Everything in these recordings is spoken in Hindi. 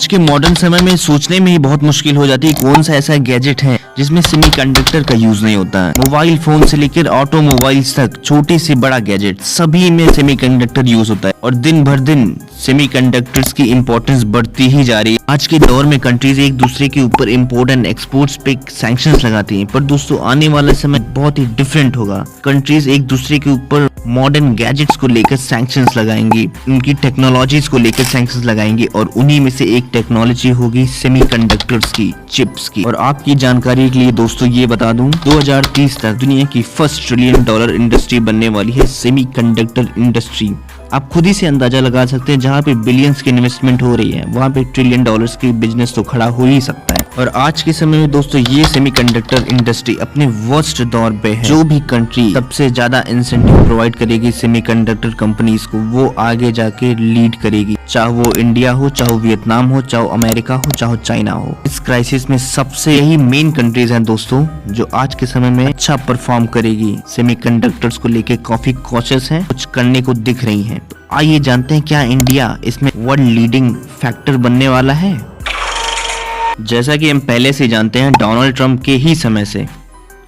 आज के मॉडर्न समय में सोचने में ही बहुत मुश्किल हो जाती है कौन सा ऐसा गैजेट है जिसमें सेमीकंडक्टर का यूज नहीं होता है। मोबाइल फोन से लेकर ऑटोमोबाइल्स तक छोटे से बड़ा गैजेट सभी में सेमीकंडक्टर यूज होता है और दिन भर दिन सेमीकंडक्टर्स की इंपॉर्टेंस बढ़ती ही जा रही है। आज के दौर में कंट्रीज एक दूसरे के ऊपर इंपोर्ट एंड एक्सपोर्ट्स पे सैंक्शंस लगाती हैं, पर दोस्तों आने वाला समय बहुत ही डिफरेंट होगा। कंट्रीज एक दूसरे के ऊपर मॉडर्न गैजेट्स को लेकर सैंक्शंस लगाएंगी, उनकी टेक्नोलॉजीज को लेकर सैंक्शंस लगाएंगी और उन्हीं में से एक टेक्नोलॉजी होगी सेमीकंडक्टर्स की, चिप्स की। और आपकी जानकारी के लिए दोस्तों ये बता दूं 2030 तक दुनिया की फर्स्ट $1 ट्रिलियन इंडस्ट्री बनने वाली है सेमीकंडक्टर इंडस्ट्री। आप खुद ही से अंदाजा लगा सकते हैं, जहाँ पे बिलियंस की इन्वेस्टमेंट हो रही है वहाँ पे $1 ट्रिलियन की बिजनेस तो खड़ा हो ही सकता है। और आज के समय में दोस्तों ये सेमीकंडक्टर इंडस्ट्री अपने वर्स्ट दौर पे है। जो भी कंट्री सबसे ज्यादा इंसेंटिव प्रोवाइड करेगी सेमीकंडक्टर कंपनीज को, वो आगे जाके लीड करेगी, चाहे वो इंडिया हो, चाहे वियतनाम हो, चाहे अमेरिका हो, चाहे चाइना हो। इस क्राइसिस में सबसे यही मेन कंट्रीज हैं दोस्तों जो आज के समय में अच्छा परफॉर्म करेगी। सेमीकंडक्टर्स को लेके काफी कॉशियस है, कुछ करने को दिख रही है। तो आइए जानते हैं क्या इंडिया इसमें वर्ल्ड लीडिंग फैक्टर बनने वाला है। जैसा कि हम पहले से जानते हैं, डोनाल्ड ट्रंप के ही समय से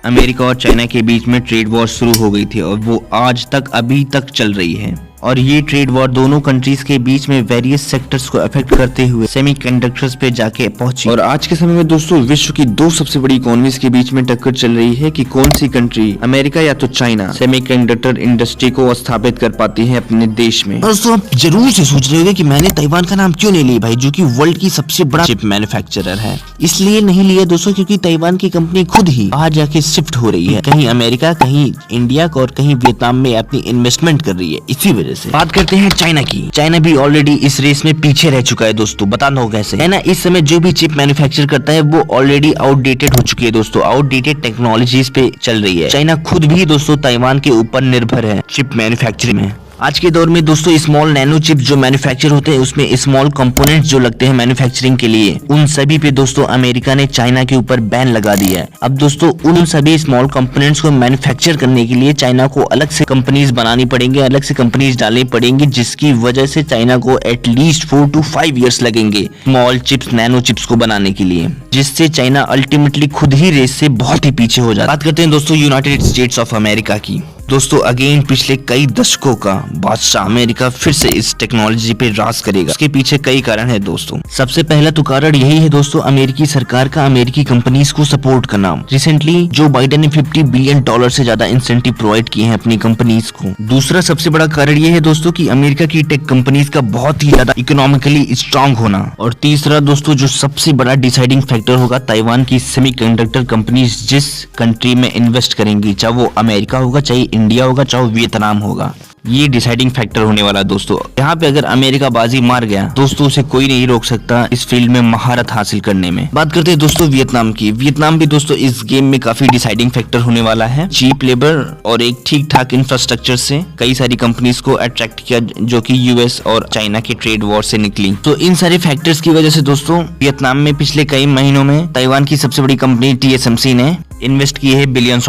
अमेरिका और चाइना के बीच में ट्रेड वॉर शुरू हो गई थी और वो आज तक अभी तक चल रही है। और ये ट्रेड वॉर दोनों कंट्रीज के बीच में वेरियस सेक्टर्स को अफेक्ट करते हुए सेमीकंडक्टर्स पे जाके पहुंची। और आज के समय में दोस्तों विश्व की दो सबसे बड़ी इकोनॉमीज के बीच में टक्कर चल रही है कि कौन सी कंट्री, अमेरिका या तो चाइना, सेमीकंडक्टर इंडस्ट्री को स्थापित कर पाती है अपने देश में। दोस्तों आप जरूर से सोच रहे होंगे कि मैंने ताइवान का नाम क्यों नहीं लिया भाई, जो कि वर्ल्ड की सबसे बड़ा चिप मैन्युफैक्चरर है। इसलिए नहीं लिया दोस्तों क्योंकि ताइवान की कंपनी खुद ही बाहर जाके शिफ्ट हो रही है, कहीं अमेरिका, कहीं इंडिया और कहीं वियतनाम में अपनी इन्वेस्टमेंट कर रही है। इसी वजह से बात करते हैं चाइना की। चाइना भी ऑलरेडी इस रेस में पीछे रह चुका है दोस्तों, बताना होगा कैसे। चाइना इस समय जो भी चिप मैन्युफैक्चर करता है वो ऑलरेडी आउटडेटेड हो चुकी है दोस्तों, आउटडेटेड टेक्नोलॉजीज पे चल रही है। चाइना खुद भी दोस्तों ताइवान के ऊपर निर्भर है चिप मैन्युफैक्चरिंग में। आज के दौर में दोस्तों स्मॉल नैनो चिप जो मैन्युफैक्चर होते हैं उसमें स्मॉल कंपोनेंट्स जो लगते हैं मैन्युफैक्चरिंग के लिए, उन सभी पे दोस्तों अमेरिका ने चाइना के ऊपर बैन लगा दिया है। अब दोस्तों उन सभी स्मॉल कंपोनेंट्स को मैन्युफैक्चर करने के लिए चाइना को अलग से कंपनीज बनानी पड़ेंगे, अलग से कंपनीज डालनी पड़ेंगी, जिसकी वजह से चाइना को एटलीस्ट 4 to 5 years लगेंगे स्मॉल चिप्स, नैनो चिप्स को बनाने के लिए, जिससे चाइना अल्टीमेटली खुद ही रेस से बहुत ही पीछे हो जाता है। बात करते हैं दोस्तों यूनाइटेड स्टेट्स ऑफ अमेरिका की। दोस्तों अगेन पिछले कई दशकों का बादशाह अमेरिका फिर से इस टेक्नोलॉजी पे राज करेगा। इसके पीछे कई कारण है दोस्तों। सबसे पहला तो कारण यही है दोस्तों अमेरिकी सरकार का अमेरिकी कंपनीज को सपोर्ट करना। रिसेंटली जो बाइडेन ने $50 बिलियन से ज्यादा इंसेंटिव प्रोवाइड किए हैं अपनी कंपनीज को। दूसरा सबसे बड़ा कारण ये है दोस्तों कि अमेरिका की टेक कंपनीज का बहुत ही ज्यादा इकोनॉमिकली स्ट्रांग होना। और तीसरा दोस्तों जो सबसे बड़ा डिसाइडिंग फैक्टर होगा, ताइवान की सेमीकंडक्टर कंपनीज जिस कंट्री में इन्वेस्ट करेंगी, चाहे वो अमेरिका होगा, चाहे इंडिया होगा, चाहे वियतनाम होगा, ये डिसाइडिंग फैक्टर होने वाला दोस्तों। यहाँ पे अगर अमेरिका बाजी मार गया दोस्तों, उसे कोई नहीं रोक सकता इस फील्ड में महारत हासिल करने में। बात करते हैं दोस्तों वियतनाम की। वियतनाम भी दोस्तों इस गेम में काफी डिसाइडिंग फैक्टर होने वाला है। चीप लेबर और एक ठीक ठाक इंफ्रास्ट्रक्चर से कई सारी कंपनीज को अट्रैक्ट किया जो कि यूएस और चाइना के ट्रेड वॉर से निकली। तो इन सारे फैक्टर्स की वजह से दोस्तों वियतनाम में पिछले कई महीनों में ताइवान की सबसे बड़ी कंपनी TSMC ने इन्वेस्ट किए हैं $बिलियंस,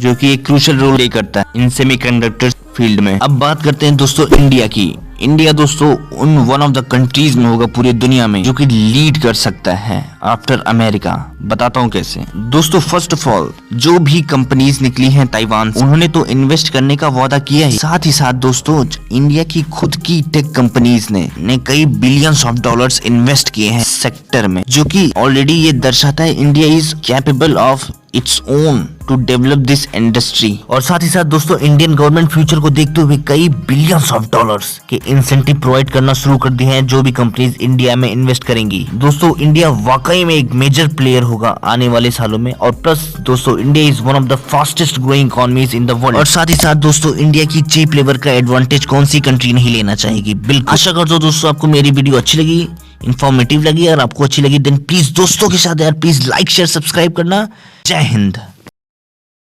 जो कि एक क्रूशियल रोल प्ले करता है इन सेमीकंडक्टर फील्ड में। अब बात करते हैं दोस्तों इंडिया की। इंडिया दोस्तों उन वन ऑफ द कंट्रीज में होगा पूरी दुनिया में जो कि लीड कर सकता है आफ्टर अमेरिका। बताता हूँ कैसे। दोस्तों फर्स्ट ऑफ ऑल जो भी कंपनीज निकली हैं ताइवान, उन्होंने तो इन्वेस्ट करने का वादा किया ही, साथ ही साथ दोस्तों इंडिया की खुद की टेक कंपनीज ने कई $बिलियंस इन्वेस्ट किए हैं सेक्टर में, जो कि ऑलरेडी ये दर्शाता है India is capable of its own to develop this industry. और साथ ही साथ दोस्तों इंडियन गवर्नमेंट फ्यूचर को देखते हुए कई $बिलियंस के इंसेंटिव प्रोवाइड करना शुरू कर दिए हैं जो भी कंपनीज इंडिया में इन्वेस्ट करेंगी। दोस्तों इंडिया वाकई में एक मेजर प्लेयर होगा आने वाले सालों में। और प्लस दोस्तों India is one of the fastest growing economies in the world. और साथ ही साथ दोस्तों इंडिया की चीप लेबर का एडवांटेज कौन सी कंट्री नहीं लेना चाहेगी। बिल्कुल। आशा करता हूं दोस्तों आपको मेरी वीडियो अच्छी लगी, इन्फॉर्मेटिव लगी। अगर आपको अच्छी लगी देन प्लीज दोस्तों के साथ यार प्लीज लाइक, शेयर, सब्सक्राइब करना। जय हिंद।